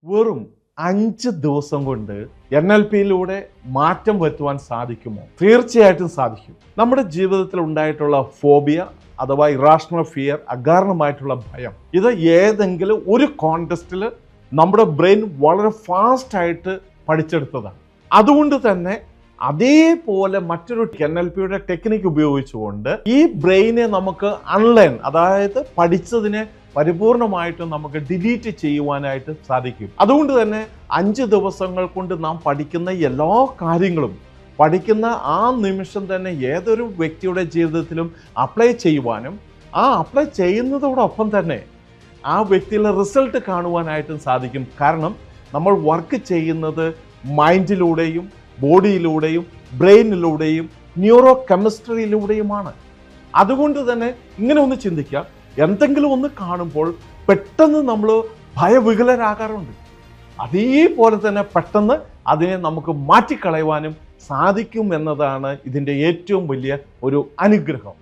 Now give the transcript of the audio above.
വെറും 5 ദിവസം കൊണ്ട് NLPയിലൂടെ മാറ്റം വരുത്തുവാൻ സാധിക്കുമോ? തീർച്ചയായിട്ടും സാധിക്കും. നമ്മുടെ ജീവിതത്തിൽ ഉണ്ടായിട്ടുള്ള ഫോബിയ അഥവാ ഇറാഷണൽ ഫിയർ, അകാരണമായിട്ടുള്ള ഭയം, ഇത് ഏതെങ്കിലും ഒരു കോണ്ടെസ്റ്റിൽ നമ്മുടെ ബ്രെയിൻ വളരെ ഫാസ്റ്റായിട്ട് പഠിച്ചെടുത്തതാണ്. അതുകൊണ്ട് തന്നെ അതേപോലെ മറ്റൊരു NLPയുടെ ടെക്നിക്ക് ഉപയോഗിച്ചുകൊണ്ട് ഈ ബ്രെയിനെ നമുക്ക് അൺലേൺ, അതായത് പഠിച്ചതിനെ പരിപൂർണമായിട്ടും നമുക്ക് ഡിലീറ്റ് ചെയ്യുവാനായിട്ട് സാധിക്കും. അതുകൊണ്ട് തന്നെ 5 ദിവസങ്ങൾ കൊണ്ട് നാം പഠിക്കുന്ന എല്ലാ കാര്യങ്ങളും പഠിക്കുന്ന ആ നിമിഷം തന്നെ ഏതൊരു വ്യക്തിയുടെ ജീവിതത്തിലും അപ്ലൈ ചെയ്യുവാനും ആ അപ്ലൈ ചെയ്യുന്നതോടൊപ്പം തന്നെ ആ വ്യക്തിയിലെ റിസൾട്ട് കാണുവാനായിട്ടും സാധിക്കും. കാരണം നമ്മൾ വർക്ക് ചെയ്യുന്നത് മൈൻഡിലൂടെയും ബോഡിയിലൂടെയും ബ്രെയിനിലൂടെയും ന്യൂറോ കെമിസ്ട്രിയിലൂടെയുമാണ്. അതുകൊണ്ട് തന്നെ ഇങ്ങനെ ഒന്ന് ചിന്തിക്കാം, എന്തെങ്കിലും ഒന്ന് കാണുമ്പോൾ പെട്ടെന്ന് നമ്മൾ ഭയവിഹ്വലരാകാറുണ്ട്. അതേപോലെ തന്നെ പെട്ടെന്ന് അതിനെ നമുക്ക് മാറ്റിക്കളയുവാനും സാധിക്കും എന്നതാണ് ഇതിൻ്റെ ഏറ്റവും വലിയ ഒരു അനുഗ്രഹം.